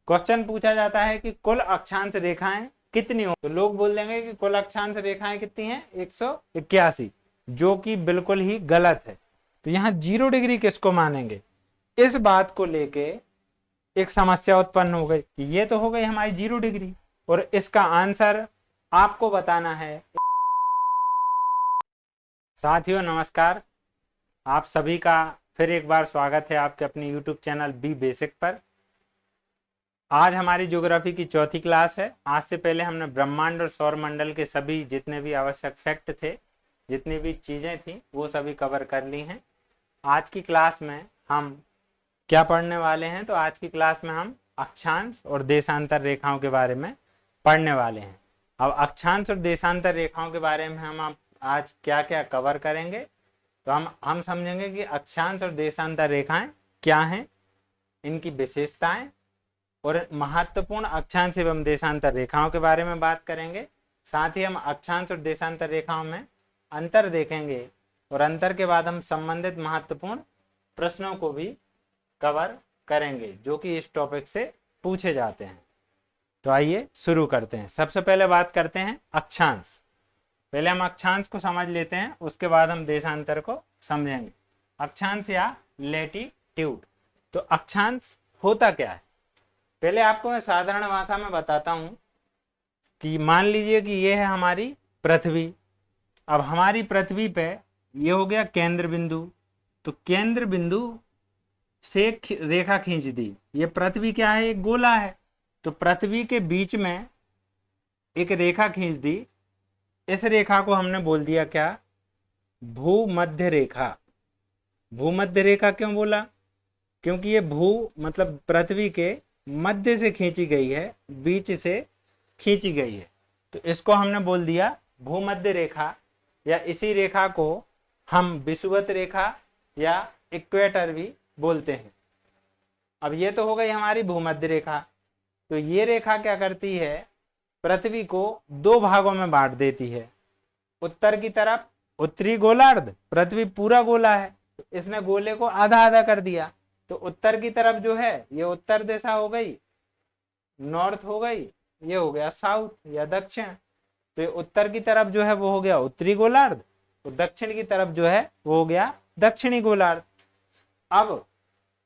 Question पूछा जाता है कि कुल अक्षांश रेखाएं कितनी हो, तो लोग बोल देंगे कि कुल अक्षांश रेखाएं कितनी हैं, 181, जो कि बिल्कुल ही गलत है। तो यहाँ 0 डिग्री किसको मानेंगे, इस बात को लेके एक समस्या उत्पन्न हो गई कि ये तो हो गई हमारी 0 डिग्री और इसका आंसर आपको बताना है। साथियों नमस्कार, आप सभी का फिर एक बार स्वागत है आपके अपने YouTube चैनल बी बेसिक पर। आज हमारी ज्योग्राफी की चौथी क्लास है। आज से पहले हमने ब्रह्मांड और सौर मंडल के सभी जितने भी आवश्यक फैक्ट थे, जितनी भी चीज़ें थी, वो सभी कवर कर ली हैं। आज की क्लास में हम क्या पढ़ने वाले हैं, तो आज की क्लास में हम अक्षांश और देशांतर रेखाओं के बारे में पढ़ने वाले हैं। अब अक्षांश और देशांतर रेखाओं के बारे में हम आज क्या क्या कवर करेंगे, तो हम समझेंगे कि अक्षांश और देशांतर रेखाएं क्या हैं, इनकी विशेषताएं और महत्वपूर्ण अक्षांश एवं देशांतर रेखाओं के बारे में बात करेंगे। साथ ही हम अक्षांश और देशांतर रेखाओं में अंतर देखेंगे और अंतर के बाद हम संबंधित महत्वपूर्ण प्रश्नों को भी कवर करेंगे जो कि इस टॉपिक से पूछे जाते हैं। तो आइए शुरू करते हैं। सबसे पहले बात करते हैं अक्षांश। पहले हम अक्षांश को समझ लेते हैं, उसके बाद हम देशांतर को समझेंगे। अक्षांश या लैटिट्यूड। तो अक्षांश होता क्या है, पहले आपको मैं साधारण भाषा में बताता हूं कि मान लीजिए कि ये है हमारी पृथ्वी। अब हमारी पृथ्वी पे ये हो गया केंद्र बिंदु, तो केंद्र बिंदु से रेखा खींच दी। ये पृथ्वी क्या है, एक गोला है, तो पृथ्वी के बीच में एक रेखा खींच दी। इस रेखा को हमने बोल दिया क्या, भूमध्य रेखा। भूमध्य रेखा क्यों बोला, क्योंकि ये भू मतलब पृथ्वी के मध्य से खींची गई है, बीच से खींची गई है, तो इसको हमने बोल दिया भूमध्य रेखा, या इसी रेखा को हम विषुवत रेखा या इक्वेटर भी बोलते हैं। अब ये तो हो गई हमारी भूमध्य रेखा। तो ये रेखा क्या करती है, पृथ्वी को दो भागों में बांट देती है। उत्तर की तरफ उत्तरी गोलार्ध, पृथ्वी पूरा गोला है, तो इसने गोले को आधा आधा कर दिया। तो उत्तर की तरफ जो है ये उत्तर दिशा हो गई, नॉर्थ हो गई, ये हो गया साउथ या दक्षिण। तो ये उत्तर की तरफ जो है वो हो गया उत्तरी गोलार्ध, तो दक्षिण की तरफ जो है वो हो गया दक्षिणी गोलार्ध। अब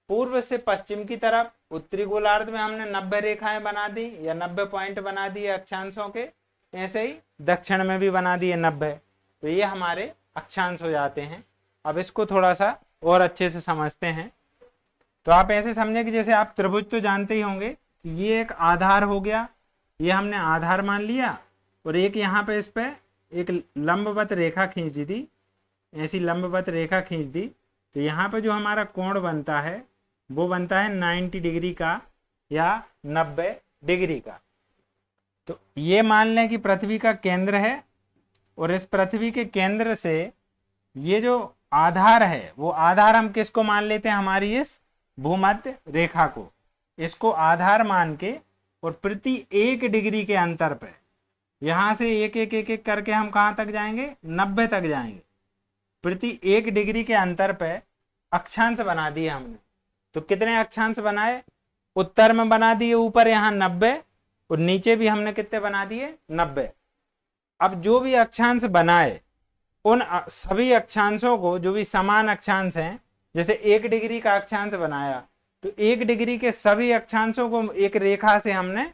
पूर्व से पश्चिम की तरफ उत्तरी गोलार्ध में हमने 90 रेखाएं बना दी या 90 पॉइंट बना दिए अक्षांशों के, ऐसे ही दक्षिण में भी बना दिए 90। तो ये हमारे अक्षांश हो जाते हैं। अब इसको थोड़ा सा और अच्छे से समझते हैं। तो आप ऐसे समझे कि जैसे आप त्रिभुज तो जानते ही होंगे, ये एक आधार हो गया, ये हमने आधार मान लिया, और एक यहाँ पे इस पे एक लंबवत रेखा खींच दी, ऐसी लंबवत रेखा खींच दी। तो यहाँ पे जो हमारा कोण बनता है वो बनता है 90 डिग्री का या 90 डिग्री का। तो ये मान लें कि पृथ्वी का केंद्र है, और इस पृथ्वी के केंद्र से ये जो आधार है वो आधार हम किसको मान लेते हैं, हमारी इस भूमध्य रेखा को। इसको आधार मान के और प्रति 1 डिग्री के अंतर पे यहां से एक एक एक एक करके हम कहां तक जाएंगे, 90 तक जाएंगे। प्रति 1 डिग्री के अंतर पे अक्षांश बना दिए हमने। तो कितने अक्षांश बनाए, उत्तर में बना दिए ऊपर यहाँ 90, और नीचे भी हमने कितने बना दिए, 90। अब जो भी अक्षांश बनाए उन सभी अक्षांशों को, जो भी समान अक्षांश हैं, जैसे 1 डिग्री का अक्षांश बनाया तो 1 डिग्री के सभी अक्षांशों को एक रेखा से हमने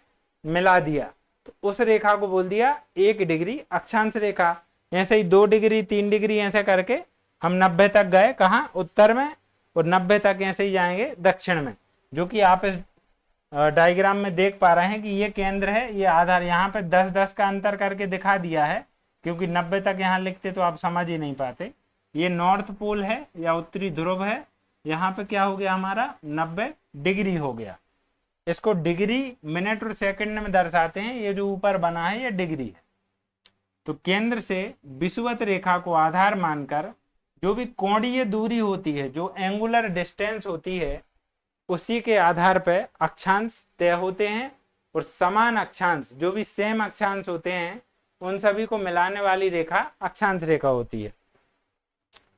मिला दिया, तो उस रेखा को बोल दिया 1 डिग्री अक्षांश रेखा। ऐसे ही 2 डिग्री 3 डिग्री ऐसे करके हम 90 तक गए, कहाँ, उत्तर में, और 90 तक ऐसे ही जाएंगे दक्षिण में। जो कि आप इस डायग्राम में देख पा रहे हैं कि ये केंद्र है, ये आधार। यहाँ पे 10-10 का अंतर करके दिखा दिया है, क्योंकि 90 तक यहाँ लिखते तो आप समझ ही नहीं पाते। ये नॉर्थ पोल है या उत्तरी ध्रुव है, यहाँ पे क्या हो गया हमारा 90 डिग्री हो गया। इसको डिग्री मिनट और सेकंड में दर्शाते हैं, ये जो ऊपर बना है ये डिग्री है। तो केंद्र से विषुवत रेखा को आधार मानकर जो भी कोणीय दूरी होती है, जो एंगुलर डिस्टेंस होती है, उसी के आधार पर अक्षांश तय होते हैं। और समान अक्षांश, जो भी सेम अक्षांश होते हैं, उन सभी को मिलाने वाली रेखा अक्षांश रेखा होती है।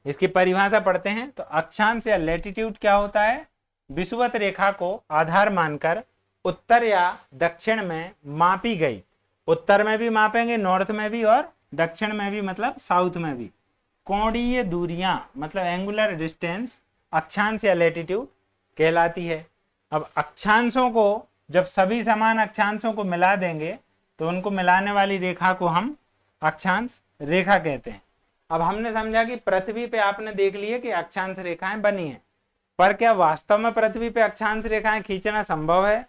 इसकी परिभाषा पढ़ते हैं। तो अक्षांश या लैटिट्यूड क्या होता है, विषुवत रेखा को आधार मानकर उत्तर या दक्षिण में मापी गई, उत्तर में भी मापेंगे, नॉर्थ में भी और दक्षिण में भी मतलब साउथ में भी, कोणीय दूरियां मतलब एंगुलर डिस्टेंस अक्षांश या लैटिट्यूड कहलाती है। अब अक्षांशों को जब सभी समान अक्षांशों को मिला देंगे तो उनको मिलाने वाली रेखा को हम अक्षांश रेखा कहते हैं। अब हमने समझा कि पृथ्वी पे आपने देख लिया कि अक्षांश रेखाएं बनी हैं, पर क्या वास्तव में पृथ्वी पे अक्षांश रेखाएं खींचना संभव है?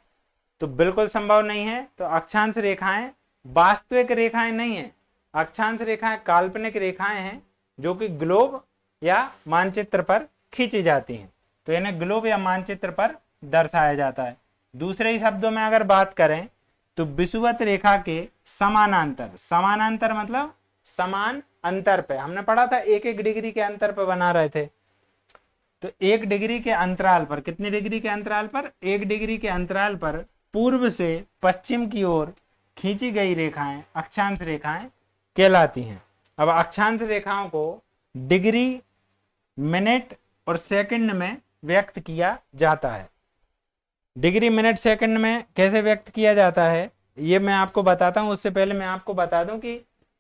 तो बिल्कुल संभव नहीं है। तो अक्षांश रेखाएं वास्तविक रेखाएं नहीं है, अक्षांश रेखाएं काल्पनिक रेखाएं हैं जो कि ग्लोब या मानचित्र पर खींची जाती हैं। तो इन्हें ग्लोब या मानचित्र पर दर्शाया जाता है। दूसरे ही शब्दों में अगर बात करें तो विषुवत रेखा के समानांतर, समानांतर मतलब समान अंतर पे, हमने पढ़ा था 1-1 डिग्री के अंतर पे बना रहे थे। तो 1 डिग्री के अंतराल पर, कितने डिग्री के अंतराल पर? 1 डिग्री के अंतराल पर पूर्व से पश्चिम की ओर खींची गई रेखाएं अक्षांश रेखाएं कहलाती हैं। अब अक्षांश रेखाओं को डिग्री, मिनट और सेकंड में व्यक्त किया जाता है। डिग्री, मिनट, सेकंड में कैसे व्यक्त किया जाता है ये मैं आपको बताता हूं। उससे पहले मैं आपको बता दूं कि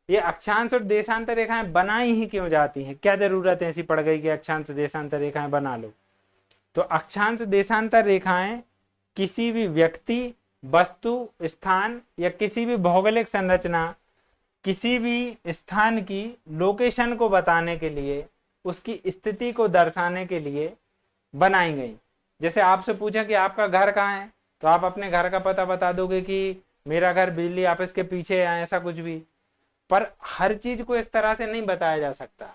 ये अक्षांश और देशांतर रेखाएं बनाई ही क्यों जाती हैं, क्या जरूरत ऐसी पड़ गई कि अक्षांश देशांतर रेखाएं बना लो। तो अक्षांश देशांतर रेखाएं किसी भी व्यक्ति, वस्तु, स्थान या किसी भी भौगोलिक संरचना, किसी भी स्थान की लोकेशन को बताने के लिए, उसकी स्थिति को दर्शाने के लिए बनाई गई। जैसे आपसे पूछा कि आपका घर कहाँ है, तो आप अपने घर का पता बता दोगे कि मेरा घर बिजली ऑफिस के पीछे है, ऐसा कुछ भी। पर हर चीज को इस तरह से नहीं बताया जा सकता।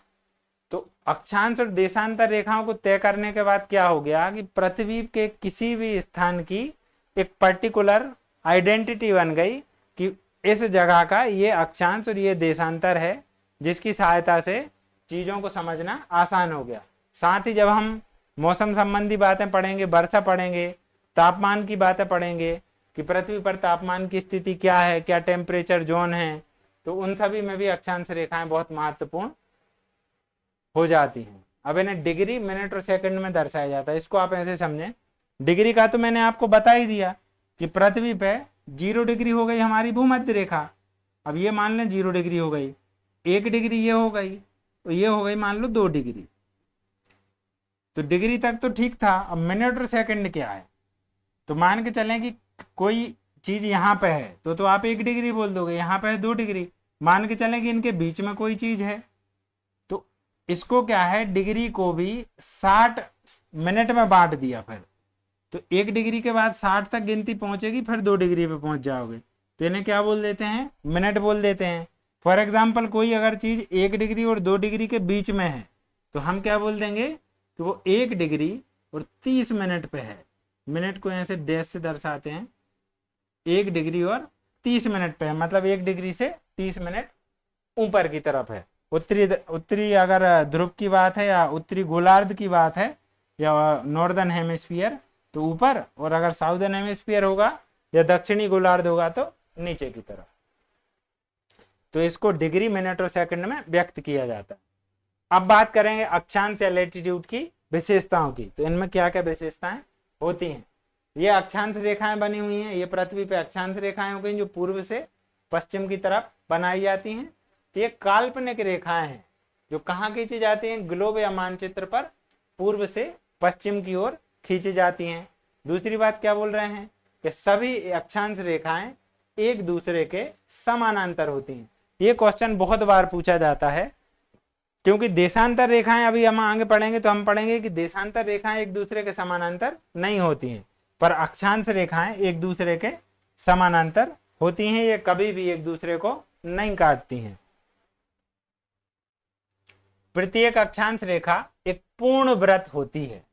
तो अक्षांश और देशांतर रेखाओं को तय करने के बाद क्या हो गया कि पृथ्वी के किसी भी स्थान की एक पर्टिकुलर आइडेंटिटी बन गई कि इस जगह का ये अक्षांश और ये देशांतर है, जिसकी सहायता से चीजों को समझना आसान हो गया। साथ ही जब हम मौसम संबंधी बातें पढ़ेंगे, वर्षा पढ़ेंगे, तापमान की बातें पढ़ेंगे कि पृथ्वी पर तापमान की स्थिति क्या है, क्या टेम्परेचर जोन है, तो उन सभी में भी अक्षांश रेखाएं बहुत महत्वपूर्ण हो जाती हैं। अब इन्हें डिग्री, मिनट और सेकंड में दर्शाया जाता है। इसको आप ऐसे समझें, डिग्री का तो मैंने आपको बता ही दिया कि पृथ्वी पे 0 डिग्री हो गई हमारी भूमध्य रेखा। अब ये मान लें 0 डिग्री हो गई, 1 डिग्री ये हो गई, तो ये हो गई मान लो 2 डिग्री। तो डिग्री तक तो ठीक था। अब मिनट और सेकंड क्या है? तो मान के चलें कि कोई चीज यहाँ पे है तो आप 1 डिग्री बोल दोगे, यहाँ पे है 2 डिग्री। मान के चलें कि इनके बीच में कोई चीज है, तो इसको क्या है, डिग्री को भी 60 मिनट में बांट दिया। फिर तो 1 डिग्री के बाद 60 तक गिनती पहुंचेगी, फिर 2 डिग्री पे पहुंच जाओगे, तो इन्हें क्या बोल देते हैं, मिनट बोल देते हैं। फॉर एग्जाम्पल कोई अगर चीज 1 डिग्री और 2 डिग्री के बीच में है तो हम क्या बोल देंगे कि वो 1 डिग्री और 30 मिनट पे है। मिनट को ऐसे डैश से दर्शाते हैं, 1 डिग्री और 30 मिनट पे है, मतलब 1 डिग्री से 30 मिनट ऊपर की तरफ है। उत्तरी अगर ध्रुव की बात है या उत्तरी गोलार्ध की बात है या नॉर्दर्न हेमिस्फीयर तो ऊपर, और अगर साउदर्न हेमिस्फीयर होगा या दक्षिणी गोलार्ध होगा तो नीचे की तरफ। तो इसको डिग्री, मिनट और सेकंड में व्यक्त किया जाता है। अब बात करेंगे अक्षांश या लैटिट्यूड की विशेषताओं की। तो इनमें क्या क्या विशेषताएं होती हैं? ये अक्षांश रेखाएं बनी हुई हैं, ये पृथ्वी पे अक्षांश रेखाएं हो गई जो पूर्व से पश्चिम की तरफ बनाई जाती हैं। ये काल्पनिक रेखाएं हैं जो कहाँ खींची जाती हैं, ग्लोब या मानचित्र पर पूर्व से पश्चिम की ओर खींची जाती हैं। दूसरी बात क्या बोल रहे हैं कि सभी अक्षांश रेखाएं एक दूसरे के समानांतर होती हैं। ये क्वेश्चन बहुत बार पूछा जाता है, क्योंकि देशांतर रेखाएं अभी हम आगे पढ़ेंगे तो हम पढ़ेंगे कि देशांतर रेखाएं एक दूसरे के समानांतर नहीं होती हैं, पर अक्षांश रेखाएं एक दूसरे के समानांतर होती हैं। ये कभी भी एक दूसरे को नहीं काटती हैं। प्रत्येक अक्षांश रेखा एक पूर्ण वृत्त होती है।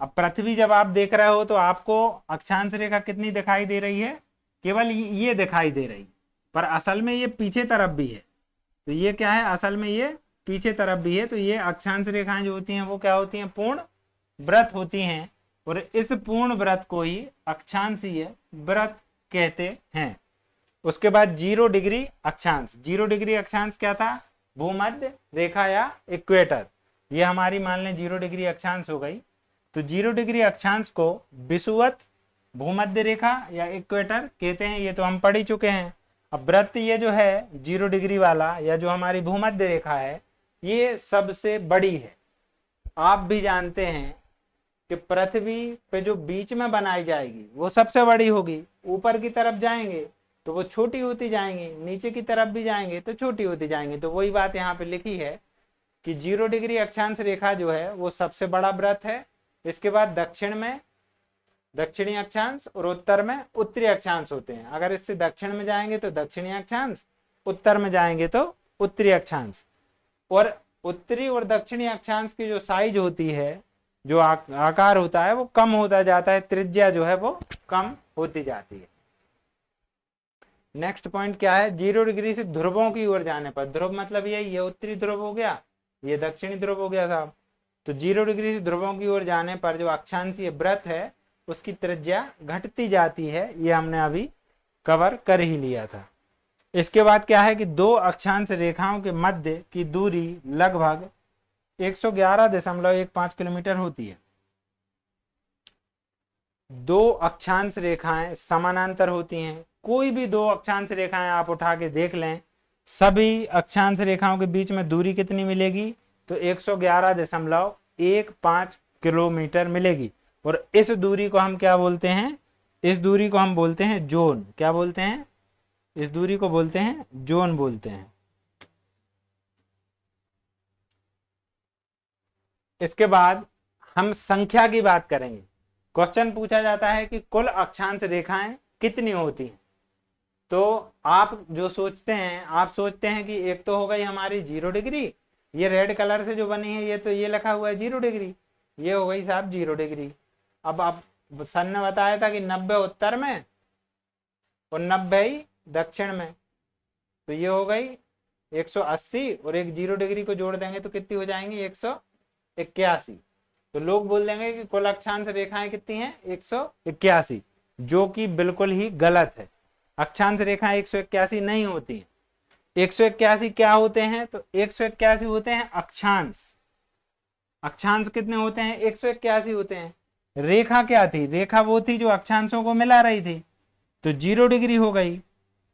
अब पृथ्वी जब आप देख रहे हो तो आपको अक्षांश रेखा कितनी दिखाई दे रही है? केवल ये दिखाई दे रही, पर असल में ये पीछे तरफ भी है। तो ये क्या है, असल में ये पीछे तरफ भी है। तो ये अक्षांश रेखाएं जो होती हैं वो क्या होती हैं, पूर्ण वृत्त होती हैं, और इस पूर्ण वृत्त को ही अक्षांशीय वृत्त कहते हैं। उसके बाद 0 डिग्री अक्षांश। 0 डिग्री अक्षांश क्या था, भूमध्य रेखा या इक्वेटर। ये हमारी मान लें 0 डिग्री अक्षांश हो गई। तो 0 डिग्री अक्षांश को विषुवत भूमध्य रेखा या इक्वेटर कहते हैं, ये तो हम पढ़ ही चुके हैं। अब वृत्त ये जो है 0 डिग्री वाला या जो हमारी भूमध्य रेखा है ये सबसे बड़ी है। आप भी जानते हैं कि पृथ्वी पे जो बीच में बनाई जाएगी वो सबसे बड़ी होगी। ऊपर की तरफ जाएंगे तो वो छोटी होती जाएंगी, नीचे की तरफ भी जाएंगे तो छोटी होती जाएंगी। तो वही बात यहाँ पे लिखी है कि 0 डिग्री अक्षांश रेखा जो है वो सबसे बड़ा वृत्त है। इसके बाद दक्षिण में दक्षिणी अक्षांश और उत्तर में उत्तरी अक्षांश होते हैं। अगर इससे दक्षिण में जाएंगे तो दक्षिणी अक्षांश, उत्तर में जाएंगे तो उत्तरी अक्षांश। और उत्तरी और दक्षिणी अक्षांश की जो साइज होती है, जो आकार होता है वो कम होता जाता है, त्रिज्या जो है वो कम होती जाती है। नेक्स्ट पॉइंट क्या है, 0 डिग्री से ध्रुवों की ओर जाने पर, ध्रुव मतलब ये उत्तरी ध्रुव हो गया, ये दक्षिणी ध्रुव हो गया साहब। तो 0 डिग्री से ध्रुवों की ओर जाने पर जो अक्षांशीय वृत्त है उसकी त्रिज्या घटती जाती है। ये हमने अभी कवर कर ही लिया था। इसके बाद क्या है कि दो अक्षांश रेखाओं के मध्य की दूरी लगभग 111.15 किलोमीटर होती है। दो अक्षांश रेखाएं समानांतर होती हैं। कोई भी दो अक्षांश रेखाएं आप उठा के देख लें, सभी अक्षांश रेखाओं के बीच में दूरी कितनी मिलेगी, तो 111.15 किलोमीटर मिलेगी। और इस दूरी को हम क्या बोलते हैं, इस दूरी को हम बोलते हैं जोन। क्या बोलते हैं, इस दूरी को बोलते हैं जोन बोलते हैं। इसके बाद हम संख्या की बात करेंगे। क्वेश्चन पूछा जाता है कि कुल अक्षांश रेखाएं कितनी होती हैं। तो आप जो सोचते हैं, आप सोचते हैं कि एक तो हो गई हमारी 0 डिग्री, ये रेड कलर से जो बनी है ये तो ये लिखा हुआ है 0 डिग्री, ये हो गई साहब 0 डिग्री। अब आप सर ने बताया था कि 90 उत्तर में और 90 ही दक्षिण में, तो ये हो गई 180 और एक 0 डिग्री को जोड़ देंगे तो कितनी हो जाएंगी 181। तो लोग बोल देंगे कि कुल अक्षांश रेखाएं कितनी हैं 181, जो कि बिल्कुल ही गलत है। अक्षांश रेखाएं 181 नहीं होती हैं। 181 क्या होते हैं, तो 181 होते हैं अक्षांश। अक्षांश कितने होते हैं, 181 होते हैं। रेखा क्या थी, रेखा वो थी जो अक्षांशों को मिला रही थी। तो 0 डिग्री हो गई,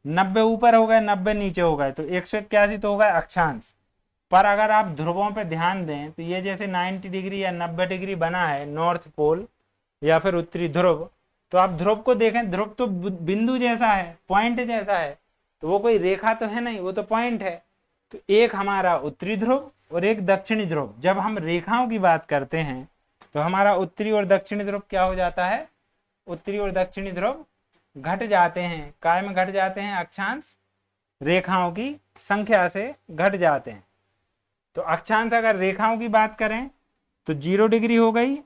90 ऊपर हो गए, 90 नीचे हो गए, तो 181 तो हो गए अक्षांश। पर अगर आप ध्रुवों पे ध्यान दें तो ये जैसे 90 डिग्री या 90 डिग्री बना है नॉर्थ पोल या फिर उत्तरी ध्रुव, तो आप ध्रुव को देखें, ध्रुव तो बिंदु जैसा है, पॉइंट जैसा है, तो वो कोई रेखा तो है नहीं, वो तो पॉइंट है। तो एक हमारा उत्तरी ध्रुव और एक दक्षिणी ध्रुव। जब हम रेखाओं की बात करते हैं तो हमारा उत्तरी और दक्षिणी ध्रुव क्या हो जाता है, उत्तरी और दक्षिणी ध्रुव घट जाते हैं। काय में घट जाते हैं, अक्षांश रेखाओं की संख्या से घट जाते हैं। तो अक्षांश अगर रेखाओं की बात करें तो 0 डिग्री हो गई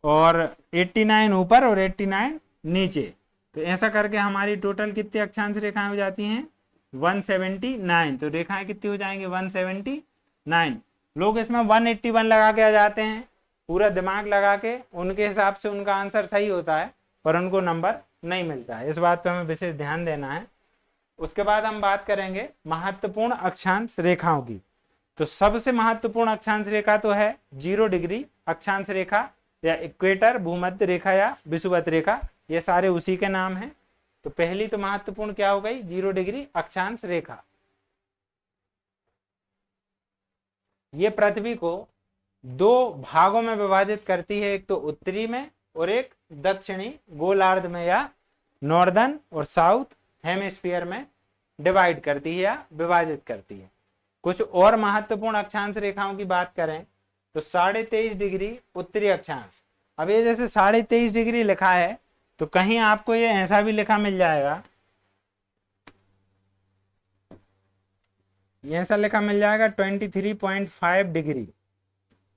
और 89 ऊपर और 89 नीचे। तो ऐसा करके हमारी टोटल कितनी अक्षांश रेखाएं हो जाती हैं 179। तो रेखाएं कितनी हो जाएंगी 179। लोग इसमें 181 लगा के आ जाते हैं, पूरा दिमाग लगा के, उनके हिसाब से उनका आंसर सही होता है पर उनको नंबर नहीं मिलता है। इस बात पे हमें विशेष ध्यान देना है। उसके बाद हम बात करेंगे महत्वपूर्ण अक्षांश रेखाओं की। तो सबसे महत्वपूर्ण अक्षांश रेखा तो है 0 डिग्री अक्षांश रेखा या इक्वेटर, भूमध्य रेखा या विषुवत रेखा, ये सारे उसी के नाम हैं। तो पहली तो महत्वपूर्ण क्या हो गई 0 डिग्री अक्षांश रेखा। ये पृथ्वी को दो भागों में विभाजित करती है, एक तो उत्तरी में और एक दक्षिणी गोलार्ध में या नॉर्दर्न और साउथ हेमिस्फीयर में डिवाइड करती है या विभाजित करती है। कुछ और महत्वपूर्ण अक्षांश रेखाओं की बात करें तो 23.5 डिग्री उत्तरी अक्षांश। अब ये जैसे 23.5 डिग्री लिखा है तो कहीं आपको ये ऐसा भी लिखा मिल जाएगा, ये ऐसा लिखा मिल जाएगा 23.5 डिग्री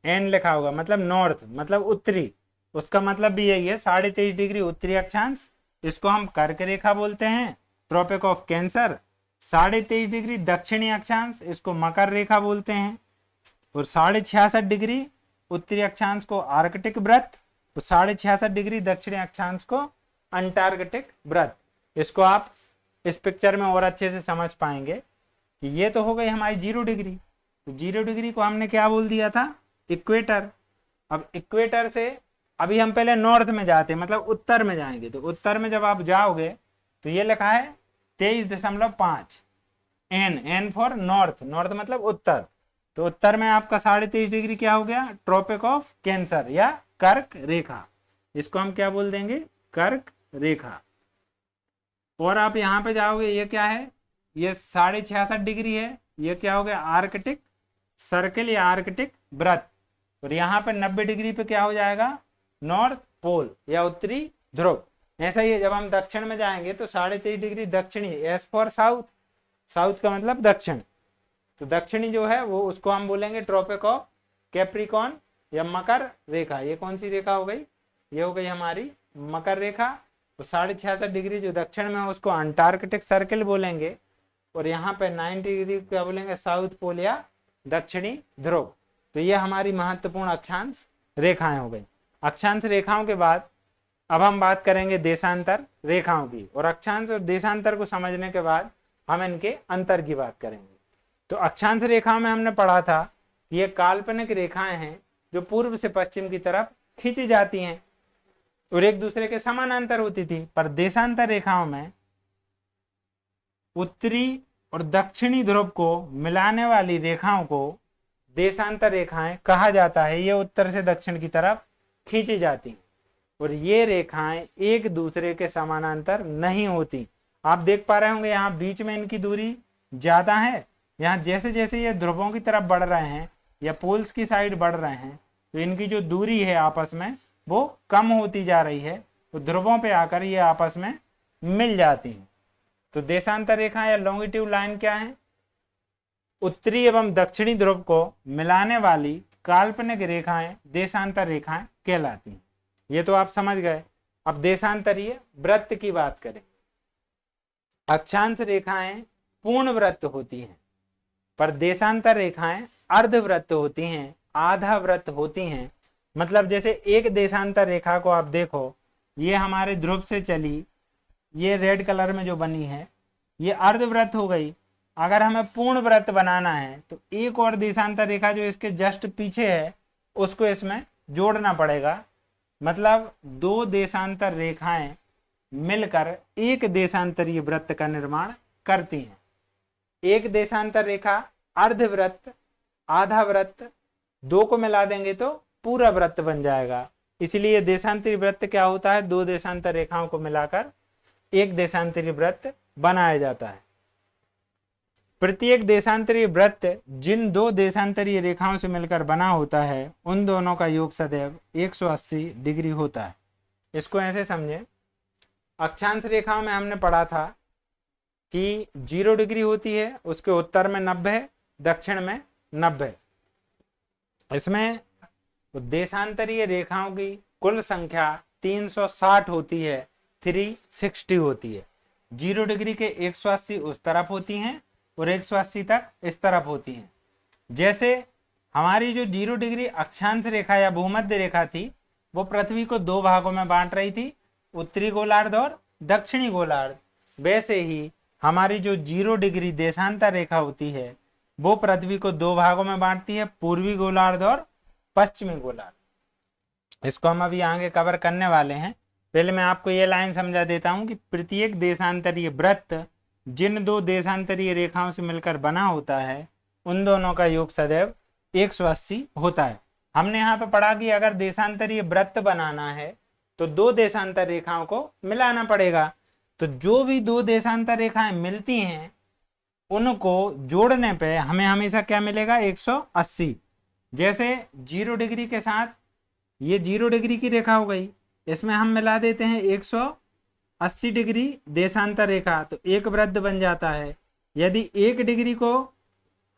एन लिखा होगा, मतलब नॉर्थ, मतलब उत्तरी। उसका मतलब भी यही है 23.5 डिग्री उत्तरी अक्षांश, इसको हम कर्क रेखा बोलते हैं, ट्रॉपिक ऑफ कैंसर। 23.5 डिग्री दक्षिणी अक्षांश, इसको मकर रेखा बोलते हैं। और 66.5 डिग्री उत्तरी अक्षांश को आर्कटिक व्रत, तो 66.5 डिग्री दक्षिणी अक्षांश को अंटार्कटिक व्रत। इसको आप इस पिक्चर में और अच्छे से समझ पाएंगे कि ये तो हो गई हमारी 0 डिग्री। तो 0 डिग्री को हमने क्या बोल दिया था, इक्वेटर। अब इक्वेटर से अभी हम पहले नॉर्थ में जाते हैं, मतलब उत्तर में जाएंगे। तो उत्तर में जब आप जाओगे तो ये लिखा है 23.5 एन फॉर नॉर्थ, नॉर्थ मतलब उत्तर। तो उत्तर में आपका 23.5 डिग्री क्या हो गया, ट्रॉपिक ऑफ कैंसर या कर्क रेखा। इसको हम क्या बोल देंगे, कर्क रेखा। और आप यहाँ पे जाओगे, ये क्या है, ये 66.5 डिग्री है, ये क्या हो गया, आर्कटिक सर्कल या आर्कटिक वृत्त। और यहाँ पे 90 डिग्री पे क्या हो जाएगा, नॉर्थ पोल या उत्तरी ध्रुव। ऐसा ही है, जब हम दक्षिण में जाएंगे तो 23.5 डिग्री दक्षिणी, एस फॉर साउथ, साउथ का मतलब दक्षिण। तो दक्षिणी जो है वो उसको हम बोलेंगे ट्रॉपिक ऑफ कैप्रिकॉन या मकर रेखा। ये कौन सी रेखा हो गई, ये हो गई हमारी मकर रेखा। तो 66.5 डिग्री जो दक्षिण में है उसको अंटार्कटिक सर्कल बोलेंगे। और यहाँ पे 90 डिग्री क्या बोलेंगे, साउथ पोल या दक्षिणी ध्रुव। तो ये हमारी महत्वपूर्ण अक्षांश रेखाएं हो गई। अक्षांश रेखाओं के बाद अब हम बात करेंगे देशांतर रेखाओं की। और अक्षांश और देशांतर को समझने के बाद हम इनके अंतर की बात करेंगे। तो अक्षांश रेखाओं में हमने पढ़ा था कि ये काल्पनिक रेखाएं हैं जो पूर्व से पश्चिम की तरफ खींची जाती हैं और एक दूसरे के समानांतर होती थी। पर देशांतर रेखाओं में उत्तरी और दक्षिणी ध्रुव को मिलाने वाली रेखाओं को देशांतर रेखाएं कहा जाता है। ये उत्तर से दक्षिण की तरफ खींची जाती हैं और ये रेखाएं एक दूसरे के समानांतर नहीं होती। आप देख पा रहे होंगे यहाँ बीच में इनकी दूरी ज्यादा है। यहाँ जैसे जैसे ये ध्रुवों की तरफ बढ़ रहे हैं या पोल्स की साइड बढ़ रहे हैं तो इनकी जो दूरी है आपस में वो कम होती जा रही है। तो ध्रुवों पे आकर ये आपस में मिल जाती हैं। तो देशांतर रेखा या लॉन्गिट्यूड लाइन क्या है, उत्तरी एवं दक्षिणी ध्रुव को मिलाने वाली काल्पनिक रेखाएं देशांतर रेखाएं कहलाती हैं। ये तो आप समझ गए। अब देशांतरीय वृत्त की बात करें। अक्षांश रेखाएं पूर्ण वृत्त होती हैं पर देशांतर रेखाएं अर्धवृत्त होती हैं, आधा वृत्त होती हैं। मतलब जैसे एक देशांतर रेखा को आप देखो, ये हमारे ध्रुव से चली, ये रेड कलर में जो बनी है ये अर्धवृत्त हो गई। अगर हमें पूर्ण वृत्त बनाना है तो एक और देशांतर रेखा जो इसके जस्ट पीछे है उसको इसमें जोड़ना पड़ेगा। मतलब दो देशांतर रेखाएं मिलकर एक देशांतरीय वृत्त का निर्माण करती हैं। एक देशांतर रेखा अर्धवृत्त, आधा वृत्त, दो को मिला देंगे तो पूरा वृत्त बन जाएगा। इसलिए देशांतरीय वृत्त क्या होता है, दो देशांतर रेखाओं को मिलाकर एक देशांतरीय वृत्त बनाया जाता है। प्रत्येक देशांतरीय वृत्त जिन दो देशांतरीय रेखाओं से मिलकर बना होता है उन दोनों का योग सदैव 180 डिग्री होता है। इसको ऐसे समझे, अक्षांश रेखाओं में हमने पढ़ा था कि 0 डिग्री होती है, उसके उत्तर में 90, दक्षिण में 90। इसमें देशांतरीय रेखाओं की कुल संख्या 360 होती है, 360 होती है। 0 डिग्री के 180 उस तरफ होती हैं और 180 तक इस तरफ होती हैं। जैसे हमारी जो 0 डिग्री अक्षांश रेखा या भूमध्य रेखा थी वो पृथ्वी को दो भागों में बांट रही थी, उत्तरी गोलार्ध और दक्षिणी गोलार्ध। वैसे ही हमारी जो 0 डिग्री देशांतर रेखा होती है वो पृथ्वी को दो भागों में बांटती है, पूर्वी गोलार्ध और पश्चिमी गोलार्ध। इसको हम अभी आगे कवर करने वाले हैं। पहले मैं आपको ये लाइन समझा देता हूं कि प्रत्येक देशांतरीय वृत्त जिन दो देशांतरीय रेखाओं से मिलकर बना होता है उन दोनों का योग सदैव 180 होता है। हमने यहाँ पे पढ़ा कि अगर देशांतरीय वृत्त बनाना है तो दो देशांतर रेखाओं को मिलाना पड़ेगा। तो जो भी दो देशांतर रेखाएं मिलती हैं उनको जोड़ने पे हमें हमेशा क्या मिलेगा, 180। जैसे 0 डिग्री के साथ ये 0 डिग्री की रेखा हो गई, इसमें हम मिला देते हैं 180 डिग्री देशांतर रेखा, तो एक वृत्त बन जाता है। यदि 1 डिग्री को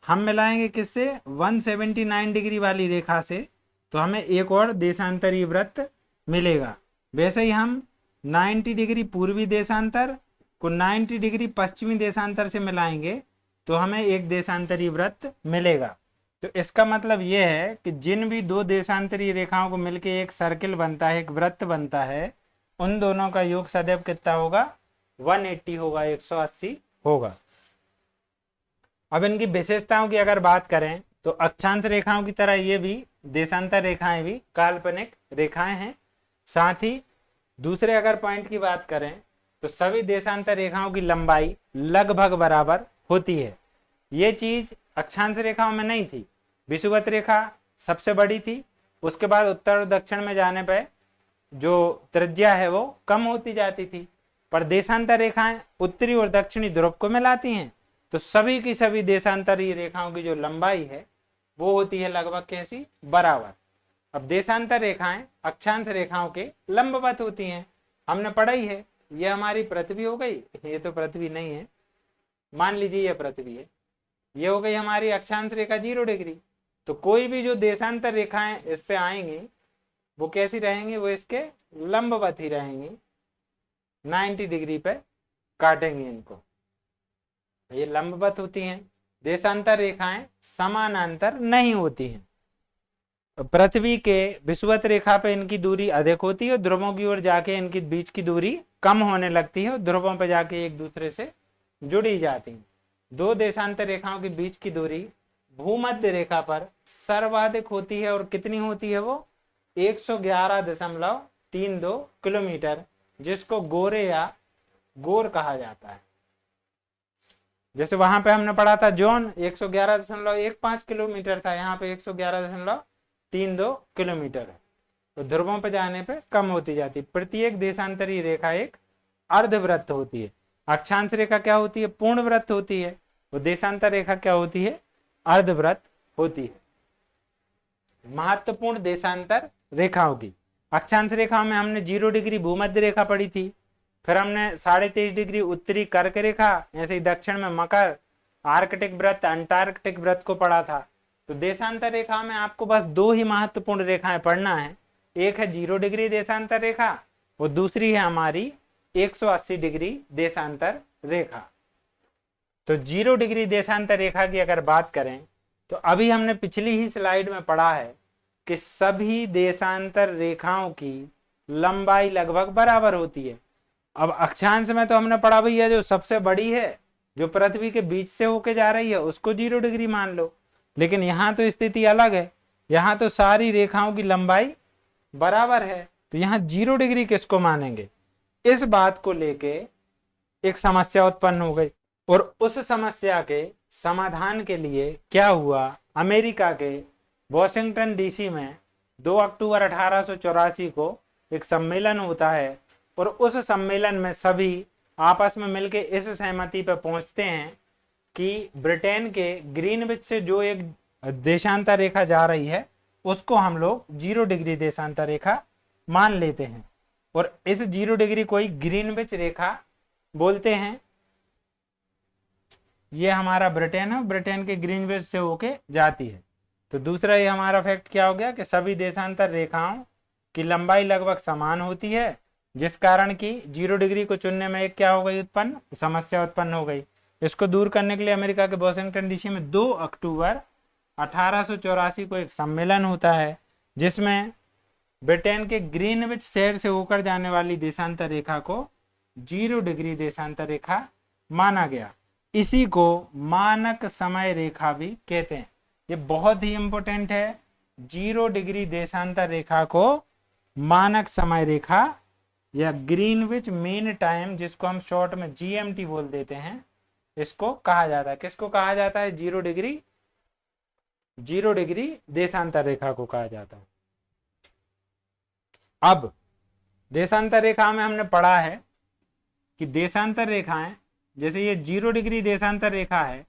हम मिलाएंगे किससे, 179 डिग्री वाली रेखा से, तो हमें एक और देशांतरीय वृत्त मिलेगा। वैसे ही हम 90 डिग्री पूर्वी देशांतर को 90 डिग्री पश्चिमी देशांतर से मिलाएंगे तो हमें एक देशांतरीय वृत्त मिलेगा। तो इसका मतलब यह है कि जिन भी दो देशांतरीय रेखाओं को मिलकर एक सर्किल बनता है, एक वृत्त बनता है, उन दोनों का योग सदैव कितना होगा, 180 होगा, 180 होगा। अब इनकी विशेषताओं की अगर बात करें तो अक्षांश रेखाओं की तरह ये भी देशांतर रेखाएं भी काल्पनिक रेखाएं हैं साथ ही दूसरे अगर पॉइंट की बात करें तो सभी देशांतर रेखाओं की लंबाई लगभग बराबर होती है। ये चीज अक्षांश रेखाओं में नहीं थी। विषुवत रेखा सबसे बड़ी थी, उसके बाद उत्तर और दक्षिण में जाने पर जो त्रिज्या है वो कम होती जाती थी, पर देशांतर रेखाएं उत्तरी और दक्षिणी ध्रुव को मिलाती हैं, तो सभी की सभी देशांतरीय रेखाओं की जो लंबाई है वो होती है लगभग कैसी, बराबर। अब देशांतर रेखाएं अक्षांश रेखाओं के लंबवत होती हैं, हमने पढ़ा ही है। ये हमारी पृथ्वी हो गई, ये तो पृथ्वी नहीं है, मान लीजिए ये पृथ्वी है, ये हो गई हमारी अक्षांश रेखा 0 डिग्री। तो कोई भी जो देशांतर रेखाएं इस पे आएंगी वो कैसी रहेंगी, वो इसके लंबवत ही रहेंगी, 90 डिग्री पे काटेंगे इनको, ये लंबवत होती हैं। देशांतर रेखाएं समानांतर नहीं होती हैं। पृथ्वी के विषुवत रेखा पे इनकी दूरी अधिक होती है, ध्रुवों की ओर जाके इनकी बीच की दूरी कम होने लगती है और ध्रुवों पे जाके एक दूसरे से जुड़ी जाती हैं। दो देशांतर रेखाओं के बीच की दूरी भूमध्य रेखा पर सर्वाधिक होती है, और कितनी होती है वो, 111.32 किलोमीटर, जिसको गोरे या गोर कहा जाता है। जैसे वहां पे हमने पढ़ा था जोन 111.15 किलोमीटर था, यहाँ पे 111.32 किलोमीटर है, तो ध्रुवों पे जाने पे कम होती जाती है। प्रत्येक देशांतरीय रेखा एक अर्धवृत्त होती है। अक्षांश रेखा क्या होती है, पूर्ण वृत्त होती है, वो देशांतर रेखा क्या होती है, अर्धवृत्त होती है। महत्वपूर्ण देशांतर रेखाओं की, अक्षांश रेखा में हमने 0 डिग्री भूमध्य रेखा पढ़ी थी, फिर हमने 23.5 डिग्री उत्तरी कर्क रेखा, ऐसे ही दक्षिण में मकर, आर्कटिक वृत्त, अंटार्कटिक वृत्त को पढ़ा था। तो देशांतर रेखा में आपको बस 2 ही महत्वपूर्ण रेखाएं पढ़ना है, एक है 0 डिग्री देशांतर रेखा और दूसरी है हमारी 180 डिग्री देशांतर रेखा। तो 0 डिग्री देशांतर रेखा की अगर बात करें तो अभी हमने पिछली ही स्लाइड में पढ़ा है कि सभी देशांतर रेखाओं की लंबाई लगभग बराबर होती है। अब अक्षांश में तो हमने पढ़ा भैया जो सबसे बड़ी है, जो पृथ्वी के बीच से होके जा रही है, उसको 0 डिग्री मान लो, लेकिन यहाँ तो स्थिति अलग है, यहाँ तो सारी रेखाओं की लंबाई बराबर है, तो यहाँ 0 डिग्री किसको मानेंगे। इस बात को लेके एक समस्या उत्पन्न हो गई, और उस समस्या के समाधान के लिए क्या हुआ, अमेरिका के वॉशिंगटन डीसी में 2 अक्टूबर 1884 को एक सम्मेलन होता है, और उस सम्मेलन में सभी आपस में मिलकर इस सहमति पर पहुंचते हैं कि ब्रिटेन के ग्रीनविच से जो एक देशांतर रेखा जा रही है उसको हम लोग 0 डिग्री देशांतर रेखा मान लेते हैं, और इस 0 डिग्री को ही ग्रीनविच रेखा बोलते हैं। ये हमारा ब्रिटेन है, ब्रिटेन के ग्रीनविच से होके जाती है। तो दूसरा ये हमारा फैक्ट क्या हो गया कि सभी देशांतर रेखाओं की लंबाई लगभग समान होती है, जिस कारण की 0 डिग्री को चुनने में एक क्या हो गई, उत्पन्न समस्या उत्पन्न हो गई। इसको दूर करने के लिए अमेरिका के वॉशिंगटन डीसी में 2 अक्टूबर 1884 को एक सम्मेलन होता है, जिसमें ब्रिटेन के ग्रीनविच शहर से होकर जाने वाली देशांतर रेखा को 0 डिग्री देशांतर रेखा माना गया। इसी को मानक समय रेखा भी कहते हैं। ये बहुत ही इंपॉर्टेंट है, 0 डिग्री देशांतर रेखा को मानक समय रेखा या ग्रीनविच मीन टाइम, जिसको हम शॉर्ट में GMT बोल देते हैं, इसको कहा जाता है। किसको कहा जाता है, 0 डिग्री देशांतर रेखा को कहा जाता है। अब देशांतर रेखा में हमने पढ़ा है कि देशांतर रेखाएं, जैसे ये 0 डिग्री देशांतर रेखा है,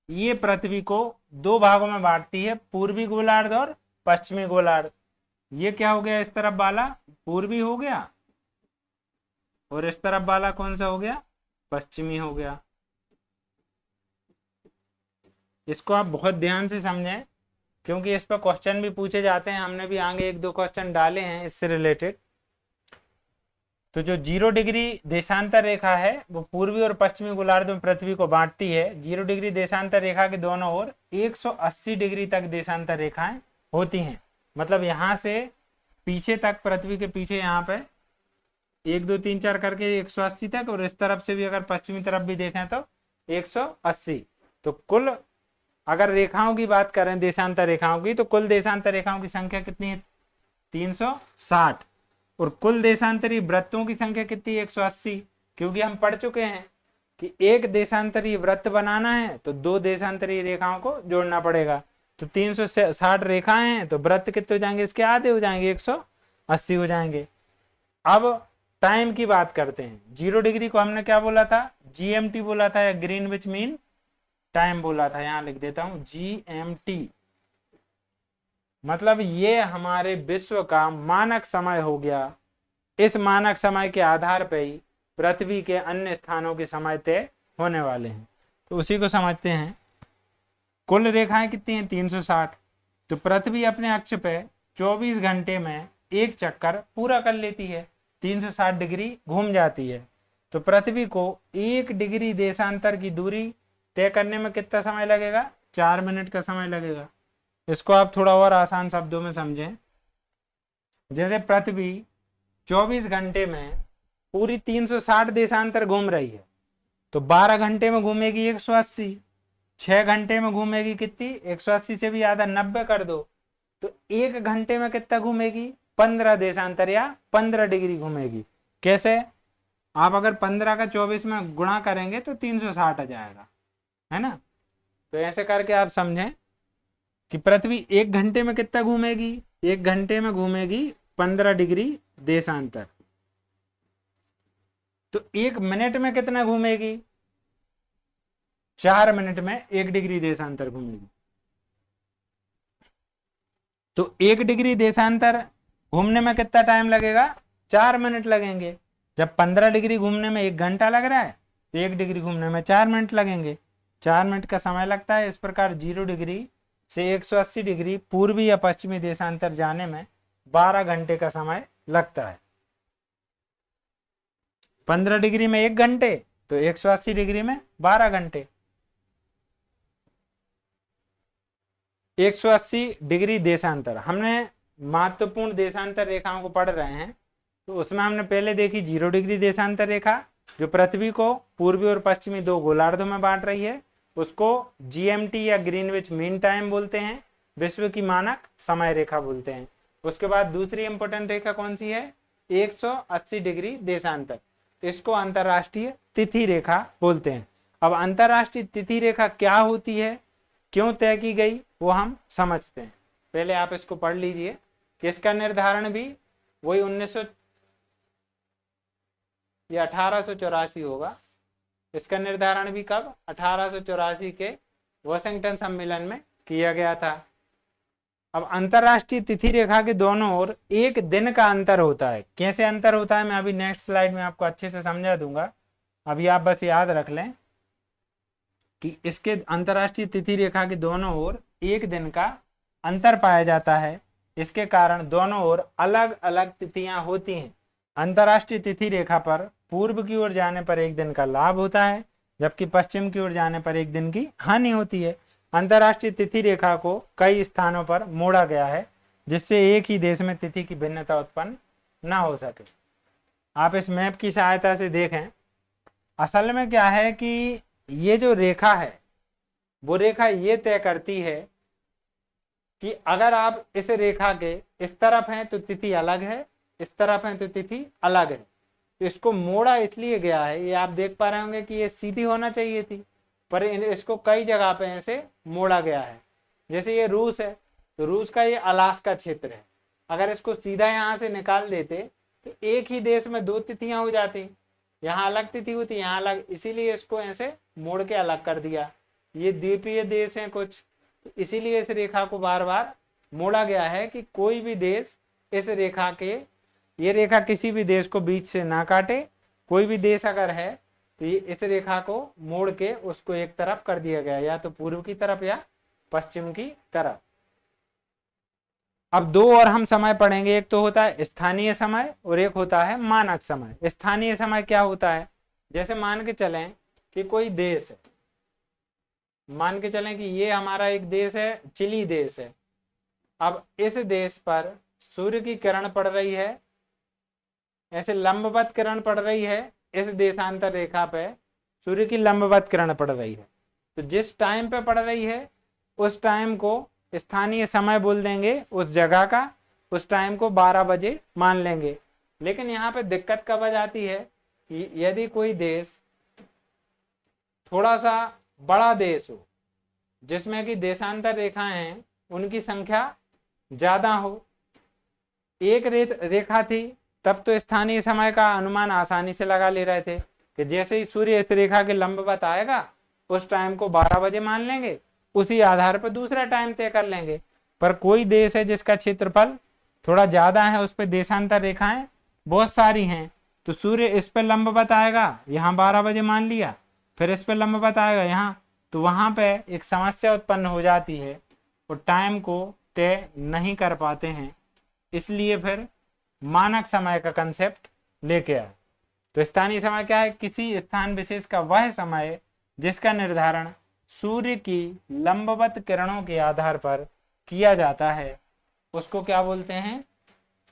ये पृथ्वी को 2 भागों में बांटती है, पूर्वी गोलार्ध और पश्चिमी गोलार्ध। ये क्या हो गया, इस तरफ वाला पूर्वी हो गया, और इस तरफ वाला कौन सा हो गया, पश्चिमी हो गया। इसको आप बहुत ध्यान से समझें, क्योंकि इस पर क्वेश्चन भी पूछे जाते हैं, हमने भी आगे 1-2 क्वेश्चन डाले हैं इससे रिलेटेड। तो जो 0 डिग्री देशांतर रेखा है वो पूर्वी और पश्चिमी गोलार्ध में पृथ्वी को बांटती है। 0 डिग्री देशांतर रेखा के दोनों ओर 180 डिग्री तक देशांतर रेखाएं होती हैं, मतलब यहाँ से पीछे तक, पृथ्वी के पीछे यहाँ पे 1 2 3 4 करके 180 तक, और इस तरफ से भी अगर पश्चिमी तरफ भी देखें तो 180। तो कुल अगर रेखाओं की बात करें देशांतर रेखाओं की, तो कुल देशांतर रेखाओं की संख्या कितनी है, 360। और कुल देशांतरी वृत्तों की संख्या कितनी है? 180। क्योंकि हम पढ़ चुके हैं कि एक देशांतरी वृत्त बनाना है तो दो देशांतरी रेखाओं को जोड़ना पड़ेगा। तो 360 रेखाएं हैं तो वृत्त कितने हो जाएंगे? इसके आधे हो जाएंगे, 180 हो जाएंगे। अब टाइम की बात करते हैं। 0 डिग्री को हमने क्या बोला था? GMT बोला था या ग्रीनविच मीन टाइम बोला था। यहां लिख देता हूं GMT, मतलब ये हमारे विश्व का मानक समय हो गया। इस मानक समय के आधार पर ही पृथ्वी के अन्य स्थानों के समय तय होने वाले हैं। तो उसी को समझते हैं। कुल रेखाएं कितनी हैं? 360। तो पृथ्वी अपने अक्ष पे 24 घंटे में एक चक्कर पूरा कर लेती है, 360 डिग्री घूम जाती है। तो पृथ्वी को 1 डिग्री देशांतर की दूरी तय करने में कितना समय लगेगा? 4 मिनट का समय लगेगा। इसको आप थोड़ा और आसान शब्दों में समझें। जैसे पृथ्वी 24 घंटे में पूरी 360 देशांतर घूम रही है, तो 12 घंटे में घूमेगी 180, 6 घंटे में घूमेगी कितनी? 180 से भी आधा 90 कर दो, तो 1 घंटे में कितना घूमेगी? 15 देशांतर या 15 डिग्री घूमेगी। कैसे? आप अगर 15 का 24 में गुणा करेंगे तो 360 आ जाएगा, है ना। तो ऐसे करके आप समझें कि पृथ्वी 1 घंटे में कितना घूमेगी? 1 घंटे में घूमेगी 15 डिग्री देशांतर। तो 1 मिनट में कितना घूमेगी? 4 मिनट में 1 डिग्री देशांतर घूमेगी। तो 1 डिग्री देशांतर घूमने में कितना टाइम लगेगा? 4 मिनट लगेंगे। जब 15 डिग्री घूमने में 1 घंटा लग रहा है तो 1 डिग्री घूमने में 4 मिनट लगेंगे। 4 मिनट का समय लगता है। इस प्रकार 0 डिग्री से 180 डिग्री पूर्वी या पश्चिमी देशांतर जाने में 12 घंटे का समय लगता है। 15 डिग्री में 1 घंटे तो 180 डिग्री में 12 घंटे। 180 डिग्री देशांतर, हमने महत्वपूर्ण देशांतर रेखाओं को पढ़ रहे हैं, तो उसमें हमने पहले देखी 0 डिग्री देशांतर रेखा, जो पृथ्वी को पूर्वी और पश्चिमी 2 गोलार्धों में बांट रही है। उसको GMT या ग्रीनविच मीन टाइम बोलते हैं, विश्व की मानक समय रेखा बोलते हैं। उसके बाद दूसरी इंपॉर्टेंट रेखा कौन सी है? 180 डिग्री देशांतर, इसको अंतरराष्ट्रीय तिथि रेखा बोलते हैं। अब अंतरराष्ट्रीय तिथि रेखा क्या होती है, क्यों तय की गई, वो हम समझते हैं। पहले आप इसको पढ़ लीजिए कि इसका निर्धारण भी वही 1900 या 1884 होगा। इसका निर्धारण भी कब? 1884 के वाशिंगटन सम्मेलन में किया गया था। अब अंतरराष्ट्रीय तिथि रेखा के दोनों ओर 1 दिन का अंतर होता है। कैसे अंतर होता है मैं अभी नेक्स्ट स्लाइड में आपको अच्छे से समझा दूंगा। अभी आप बस याद रख लें कि इसके अंतरराष्ट्रीय तिथि रेखा के दोनों ओर 1 दिन का अंतर पाया जाता है। इसके कारण दोनों ओर अलग अलग तिथियां होती हैं। अंतरराष्ट्रीय तिथि रेखा पर पूर्व की ओर जाने पर 1 दिन का लाभ होता है, जबकि पश्चिम की ओर जाने पर 1 दिन की हानि होती है। अंतरराष्ट्रीय तिथि रेखा को कई स्थानों पर मोड़ा गया है, जिससे एक ही देश में तिथि की भिन्नता उत्पन्न न हो सके। आप इस मैप की सहायता से देखें। असल में क्या है कि ये जो रेखा है वो रेखा ये तय करती है कि अगर आप इस रेखा के इस तरफ हैं तो तिथि अलग है, इस तरफ हैं तो तिथि अलग है। तो इसको मोड़ा इसलिए गया है, ये आप देख पा रहे होंगे कि ये सीधी होना चाहिए थी, पर इसको कई जगह पे ऐसे मोड़ा गया है। जैसे ये रूस है तो रूस का ये अलास्का क्षेत्र है, अगर इसको सीधा यहाँ से निकाल देते तो एक ही देश में 2 तिथियां हो जाती, यहाँ अलग तिथि होती, यहाँ अलग, इसीलिए इसको ऐसे मोड़ के अलग कर दिया। ये द्वीपीय देश हैं कुछ, तो इसीलिए इस रेखा को बार बार मोड़ा गया है कि कोई भी देश इस रेखा के, ये रेखा किसी भी देश को बीच से ना काटे। कोई भी देश अगर है तो ये इस रेखा को मोड़ के उसको एक तरफ कर दिया गया, या तो पूर्व की तरफ या पश्चिम की तरफ। अब 2 और हम समय पढ़ेंगे, एक तो होता है स्थानीय समय और एक होता है मानक समय। स्थानीय समय क्या होता है? जैसे मान के चलें कि कोई देश है, मान के चलें कि ये हमारा एक देश है, चिली देश है। अब इस देश पर सूर्य की किरण पड़ रही है, ऐसे लंबवत किरण पड़ रही है, इस देशांतर रेखा पे सूर्य की लंबवत किरण पड़ रही है। तो जिस टाइम पे पड़ रही है उस टाइम को स्थानीय समय बोल देंगे उस जगह का। उस टाइम को 12 बजे मान लेंगे। लेकिन यहाँ पे दिक्कत कब आ जाती है कि यदि कोई देश थोड़ा सा बड़ा देश हो, जिसमें कि देशांतर रेखाएं हैं उनकी संख्या ज्यादा हो। एक रेखा थी तब तो स्थानीय समय का अनुमान आसानी से लगा ले रहे थे कि जैसे ही सूर्य इस रेखा के लंबवत आएगा उस टाइम को 12 बजे मान लेंगे, उसी आधार पर दूसरा टाइम तय कर लेंगे। पर कोई देश है जिसका क्षेत्रफल थोड़ा ज्यादा है, उस पर देशांतर रेखाएं बहुत सारी हैं, तो सूर्य इस पर लंबवत आएगा, यहाँ 12 बजे मान लिया, फिर इस पर लंबवत आएगा यहाँ, तो वहां पे एक समस्या उत्पन्न हो जाती है और टाइम को तय नहीं कर पाते हैं। इसलिए फिर मानक समय का कंसेप्ट लेके आए। तो स्थानीय समय क्या है? किसी स्थान विशेष का वह समय जिसका निर्धारण सूर्य की लंबवत किरणों के आधार पर किया जाता है, उसको क्या बोलते हैं?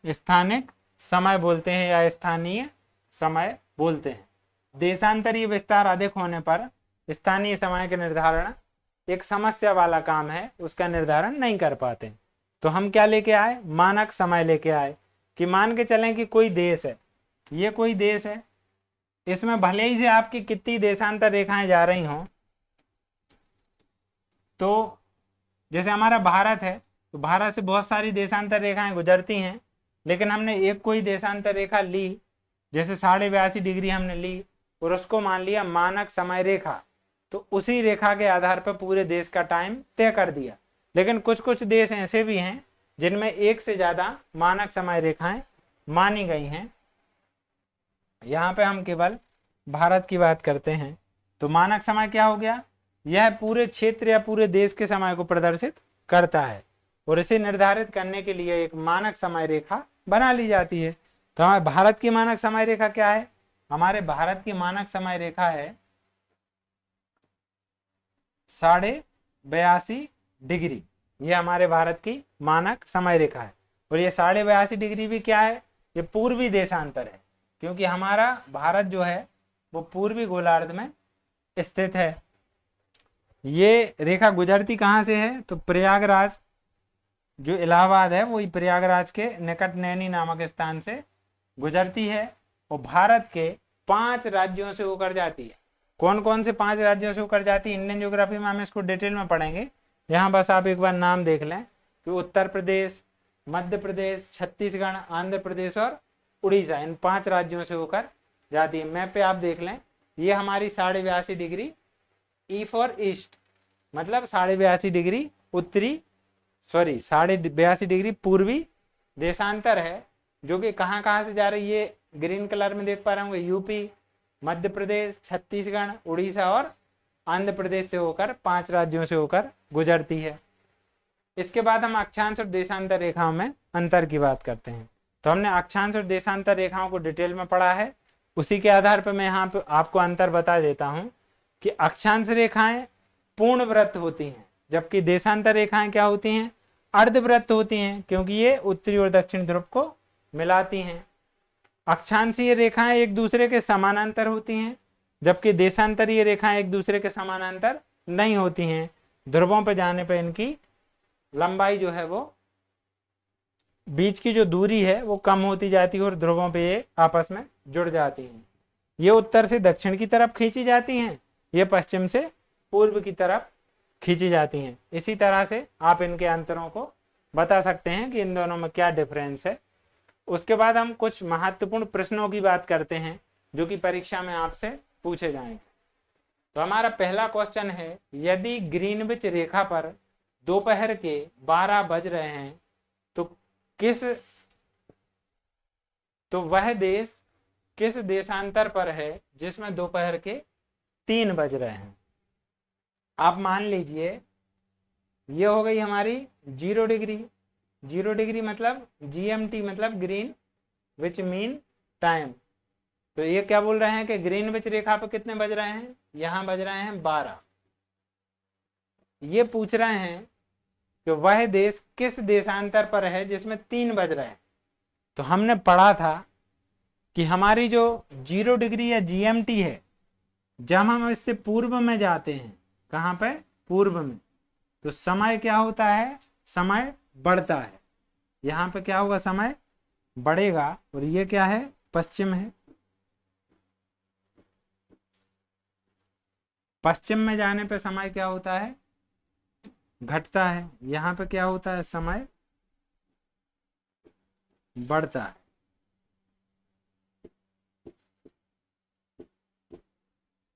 स्थानिक समय बोलते हैं या स्थानीय समय बोलते हैं। देशांतरीय विस्तार अधिक होने पर स्थानीय समय के निर्धारण एक समस्या वाला काम है, उसका निर्धारण नहीं कर पाते। तो हम क्या लेके आए? मानक समय लेके आए कि मान के चलें कि कोई देश है, ये कोई देश है, इसमें भले ही से आपकी कितनी देशांतर रेखाएं जा रही हों, तो जैसे हमारा भारत है तो भारत से बहुत सारी देशांतर रेखाएं गुजरती हैं, लेकिन हमने एक कोई देशांतर रेखा ली, जैसे 82.5 डिग्री हमने ली और उसको मान लिया मानक समय रेखा, तो उसी रेखा के आधार पर पूरे देश का टाइम तय कर दिया। लेकिन कुछ कुछ देश ऐसे भी हैं जिनमें एक से ज्यादा मानक समय रेखाएं मानी गई हैं। यहाँ पे हम केवल भारत की बात करते हैं। तो मानक समय क्या हो गया? यह पूरे क्षेत्र या पूरे देश के समय को प्रदर्शित करता है और इसे निर्धारित करने के लिए एक मानक समय रेखा बना ली जाती है। तो हमारे भारत की मानक समय रेखा क्या है? हमारे भारत की मानक समय रेखा है 82.5 डिग्री। ये हमारे भारत की मानक समय रेखा है और ये 82.5 डिग्री भी क्या है? ये पूर्वी देशांतर है, क्योंकि हमारा भारत जो है वो पूर्वी गोलार्ध में स्थित है। ये रेखा गुजरती कहाँ से है? तो प्रयागराज, जो इलाहाबाद है वही प्रयागराज के निकट नैनी नामक स्थान से गुजरती है और भारत के 5 राज्यों से होकर जाती है। कौन कौन से 5 राज्यों से होकर जाती है? इंडियन ज्योग्राफी में हम इसको डिटेल में पढ़ेंगे। यहाँ बस आप एक बार नाम देख लें कि उत्तर प्रदेश, मध्य प्रदेश, छत्तीसगढ़, आंध्र प्रदेश और उड़ीसा, इन 5 राज्यों से होकर जाती है। मैप पे आप देख लें, ये हमारी 82.5 डिग्री ई फॉर ईस्ट, मतलब 82.5 डिग्री उत्तरी 82.5 डिग्री पूर्वी देशांतर है, जो कि कहाँ कहाँ से जा रही है? ग्रीन कलर में देख पा रहे होंगे, यूपी, मध्य प्रदेश, छत्तीसगढ़, उड़ीसा और आंध्र प्रदेश से होकर 5 राज्यों से होकर गुजरती है। इसके बाद हम अक्षांश और देशांतर रेखाओं में अंतर की बात करते हैं। तो हमने अक्षांश और देशांतर रेखाओं को डिटेल में पढ़ा है, उसी के आधार पर मैं यहाँ पे आपको अंतर बता देता हूँ कि अक्षांश रेखाएं पूर्ण वृत्त होती हैं, जबकि देशांतर रेखाएं क्या होती हैं? अर्धवृत्त होती हैं, क्योंकि ये उत्तरी और दक्षिण ध्रुव को मिलाती हैं। अक्षांशीय रेखाएं एक दूसरे के समानांतर होती हैं, जबकि देशांतरीय रेखाएं एक दूसरे के समानांतर नहीं होती हैं। ध्रुवों पर जाने पर इनकी लंबाई जो है वो, बीच की जो दूरी है वो कम होती जाती है और ध्रुवों पे ये आपस में जुड़ जाती हैं। ये उत्तर से दक्षिण की तरफ खींची जाती हैं, ये पश्चिम से पूर्व की तरफ खींची जाती हैं। इसी तरह से आप इनके अंतरों को बता सकते हैं कि इन दोनों में क्या डिफरेंस है। उसके बाद हम कुछ महत्वपूर्ण प्रश्नों की बात करते हैं जो कि परीक्षा में आपसे पूछे जाएंगे। तो हमारा पहला क्वेश्चन है, यदि ग्रीनविच रेखा पर दोपहर के 12 बज रहे हैं तो वह देश किस देशांतर पर है जिसमें दोपहर के 3 बज रहे हैं? आप मान लीजिए ये हो गई हमारी 0 डिग्री। 0 डिग्री मतलब GMT मतलब ग्रीन विच मीन टाइम। तो ये क्या बोल रहे हैं कि ग्रीन विच रेखा पर कितने बज रहे हैं? यहाँ बज रहे हैं 12। ये पूछ रहे हैं कि वह देश किस देशांतर पर है जिसमें 3 बज रहे हैं। तो हमने पढ़ा था कि हमारी जो 0 डिग्री या GMT है, जब हम इससे पूर्व में जाते हैं, कहाँ पे? पूर्व में, तो समय क्या होता है? समय बढ़ता है। यहाँ पे क्या होगा? समय बढ़ेगा, और ये क्या है, पश्चिम है। पश्चिम में जाने पे समय क्या होता है, घटता है। यहाँ पे क्या होता है, समय बढ़ता है।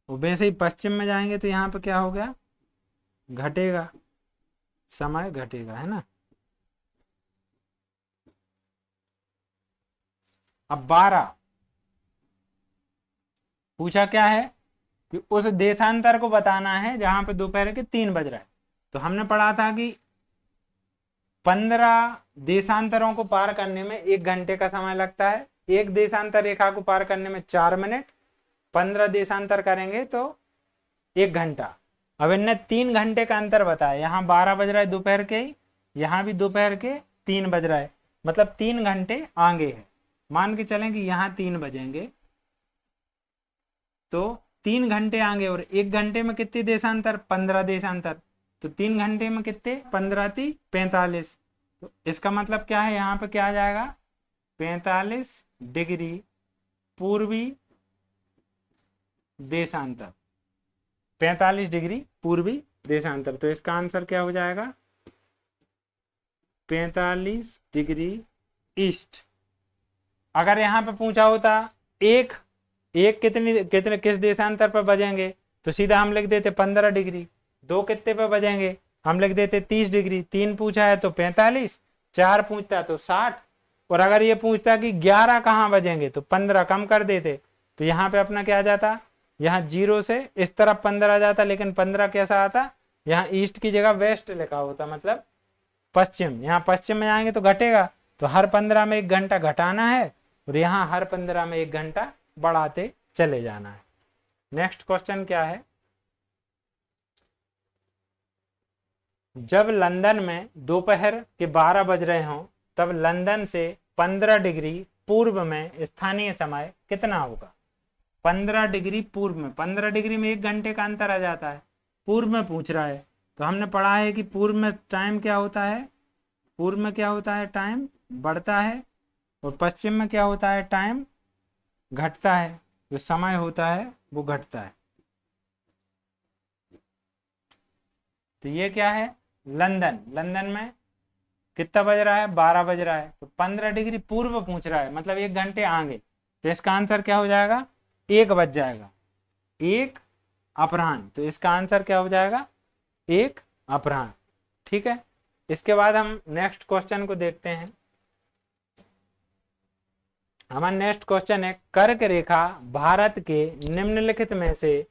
और वैसे ही पश्चिम में जाएंगे तो यहाँ पे क्या हो गया, घटेगा, समय घटेगा, है ना। अब 12 पूछा क्या है कि उस देशांतर को बताना है जहां पे दोपहर के 3 बज रहा है। तो हमने पढ़ा था कि 15 देशांतरों को पार करने में 1 घंटे का समय लगता है। एक देशांतर रेखा को पार करने में 4 मिनट, 15 देशांतर करेंगे तो 1 घंटा। अब इनने 3 घंटे का अंतर बताया, यहाँ 12 बज रहा है दोपहर के ही, यहाँ भी दोपहर के 3 बज रहा है, मतलब 3 घंटे आगे है। मान के चलें कि यहाँ 3 बजेंगे तो 3 घंटे आगे, और 1 घंटे में कितने देशांतर, 15 देशांतर। तो 3 घंटे में कितने, 15 × 45। तो इसका मतलब क्या है, यहाँ पे क्या आ जाएगा, 45 डिग्री पूर्वी देशांतर, 45 डिग्री पूर्वी देशांतर। तो इसका आंसर क्या हो जाएगा, 45 डिग्री ईस्ट। अगर यहाँ पे पूछा होता एक कितने कितने किस देशांतर पर बजेंगे, तो सीधा हम लिख देते 15 डिग्री। 2 कितने पे बजेंगे, हम लिख देते 30 डिग्री। 3 पूछा है तो 45, 4 पूछता तो 60, और अगर ये पूछता कि 11 कहाँ बजेंगे तो 15 कम कर देते। तो यहाँ पे अपना क्या आ जाता, यहाँ 0 से इस तरफ 15 आ जाता, लेकिन 15 कैसा आता, यहाँ ईस्ट की जगह वेस्ट लिखा होता, मतलब पश्चिम। यहाँ पश्चिम में आएंगे तो घटेगा, तो हर 15 में 1 घंटा घटाना है, और यहाँ हर 15 में 1 घंटा बढ़ाते चले जाना है। नेक्स्ट क्वेश्चन क्या है, जब लंदन में दोपहर के 12 बज रहे हों तब लंदन से 15 डिग्री पूर्व में स्थानीय समय कितना होगा। 15 डिग्री पूर्व में, 15 डिग्री में 1 घंटे का अंतर आ जाता है, पूर्व में पूछ रहा है। तो हमने पढ़ा है कि पूर्व में टाइम क्या होता है, पूर्व में क्या होता है, टाइम बढ़ता है, और पश्चिम में क्या होता है, टाइम घटता है। जो समय होता है वो घटता है। तो ये क्या है, लंदन, लंदन में कितना बज रहा है, 12 बज रहा है, तो 15 डिग्री पूर्व पूछ रहा है, मतलब 1 घंटे आगे। तो इसका आंसर क्या हो जाएगा, 1 बज जाएगा, 1 अपराह्न। तो इसका आंसर क्या हो जाएगा, 1 अपराह्न। ठीक है, इसके बाद हम नेक्स्ट क्वेश्चन को देखते हैं। हमारा नेक्स्ट क्वेश्चन है, कर्क रेखा भारत के निम्नलिखित में से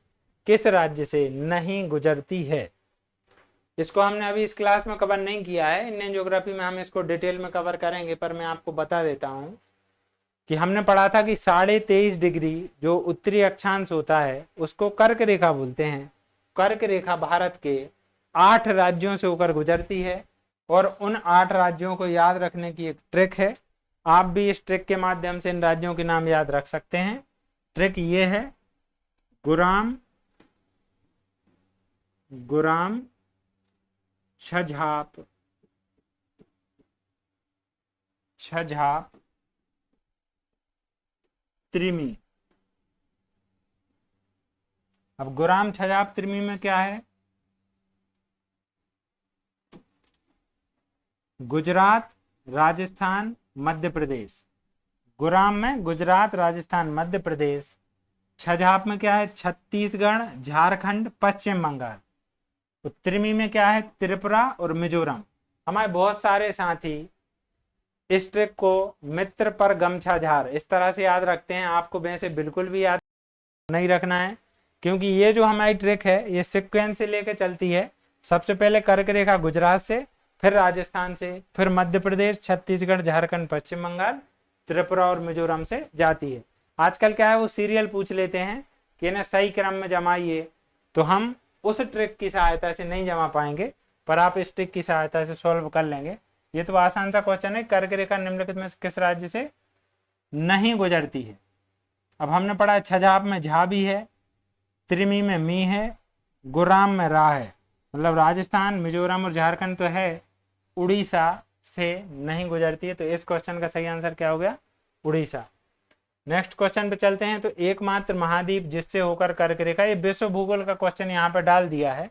किस राज्य से नहीं गुजरती है। इसको हमने अभी इस क्लास में कवर नहीं किया है, इंडियन ज्योग्राफी में हम इसको डिटेल में कवर करेंगे, पर मैं आपको बता देता हूं कि हमने पढ़ा था कि 23.5 डिग्री जो उत्तरी अक्षांश होता है उसको कर्क रेखा बोलते हैं। कर्क रेखा भारत के 8 राज्यों से होकर गुजरती है, और उन 8 राज्यों को याद रखने की एक ट्रिक है। आप भी इस ट्रिक के माध्यम से इन राज्यों के नाम याद रख सकते हैं। ट्रिक ये है, गुराम, गुराम, छझाप, छझाप, त्रिमी। अब गुराम, छझाप, त्रिमी में क्या है, गुजरात, राजस्थान, मध्य प्रदेश। गुराम में गुजरात, राजस्थान, मध्य प्रदेश। छझाप में क्या है, छत्तीसगढ़, झारखंड, पश्चिम बंगाल। त्रिमी में क्या है, त्रिपुरा और मिजोरम। हमारे बहुत सारे साथी इस ट्रिक को मित्र पर गमछा झार इस तरह से याद रखते हैं। आपको वैसे बिल्कुल भी याद नहीं रखना है, क्योंकि ये जो हमारी ट्रिक है ये सीक्वेंस से लेकर चलती है। सबसे पहले कर्क रेखा गुजरात से, फिर राजस्थान से, फिर मध्य प्रदेश, छत्तीसगढ़, झारखंड, पश्चिम बंगाल, त्रिपुरा और मिजोरम से जाती है। आजकल क्या है, वो सीरियल पूछ लेते हैं कि इन्हें सही क्रम में जमाइए, तो हम उस ट्रिक की सहायता से नहीं जमा पाएंगे, पर आप इस ट्रिक की सहायता से सॉल्व कर लेंगे। ये तो आसान सा क्वेश्चन है, कर्क रेखा निम्नलिखित में किस राज्य से नहीं गुजरती है। अब हमने पढ़ा है छझाप में झा भी है, त्रिमी में मी है, गुराम में रा है, मतलब राजस्थान, मिजोरम और झारखंड तो है, उड़ीसा से नहीं गुजरती है। तो इस क्वेश्चन का सही आंसर क्या हो गया? उड़ीसा। नेक्स्ट क्वेश्चन पे चलते हैं। तो एकमात्र महाद्वीप जिससे होकर कर्क रेखा, ये विश्व भूगोल का क्वेश्चन यहाँ पर डाल दिया है,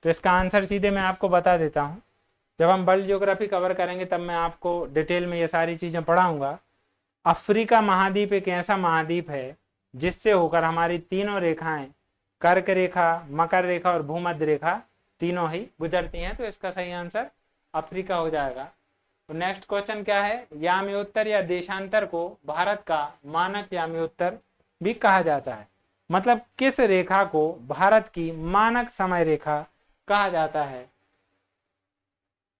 तो इसका आंसर सीधे मैं आपको बता देता हूँ। जब हम वर्ल्ड ज्योग्राफी कवर करेंगे तब मैं आपको डिटेल में ये सारी चीजें पढ़ाऊंगा। अफ्रीका महाद्वीप एक ऐसा महाद्वीप है जिससे होकर हमारी तीनों रेखाएं, कर्क रेखा, मकर रेखा और भूमध्य रेखा, तीनों ही गुजरती हैं। तो इसका सही आंसर अफ्रीका हो जाएगा। तो नेक्स्ट क्वेश्चन क्या है? याम्योत्तर या देशांतर को भारत का मानक याम्योत्तर भी कहा जाता है। मतलब किस रेखा को भारत की मानक समय रेखा कहा जाता है?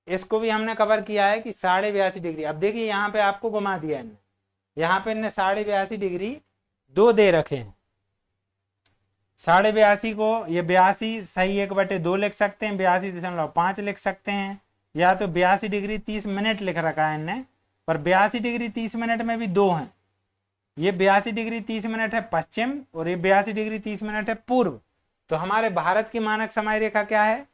इसको भी हमने कवर किया है कि 82.5 डिग्री। अब देखिए यहाँ पे आपको घुमा दिया इनने, यहाँ पे इनने 82.5 डिग्री 2 दे रखे हैं। 82.5 को ये 82 सही 1/2 लिख सकते हैं, 82.5 लिख सकते हैं, या तो 82 डिग्री 30 मिनट लिख रखा है इनने, पर 82 डिग्री 30 मिनट में भी 2 हैं। ये 82 डिग्री 30 मिनट है पश्चिम और ये 82 डिग्री 30 मिनट है पूर्व। तो हमारे भारत की मानक समय रेखा क्या है?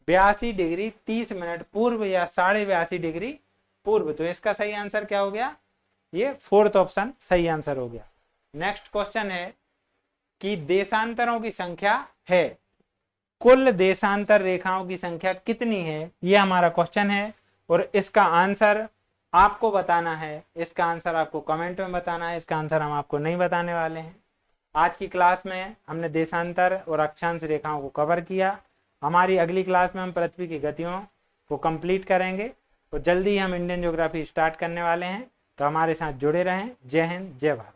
82 डिग्री 30 मिनट पूर्व या 82.5 डिग्री पूर्व। तो इसका सही आंसर क्या हो गया? ये 4th ऑप्शन सही आंसर हो गया। नेक्स्ट क्वेश्चन है कि देशांतरों की संख्या है, कुल देशांतर रेखाओं की संख्या कितनी है, ये हमारा क्वेश्चन है। और इसका आंसर आपको बताना है, इसका आंसर आपको कमेंट में बताना है। इसका आंसर हम आपको नहीं बताने वाले हैं। आज की क्लास में हमने देशांतर और अक्षांश रेखाओं को कवर किया। हमारी अगली क्लास में हम पृथ्वी की गतियों को कंप्लीट करेंगे और जल्दी ही हम इंडियन ज्योग्राफी स्टार्ट करने वाले हैं। तो हमारे साथ जुड़े रहें। जय हिंद, जय भारत।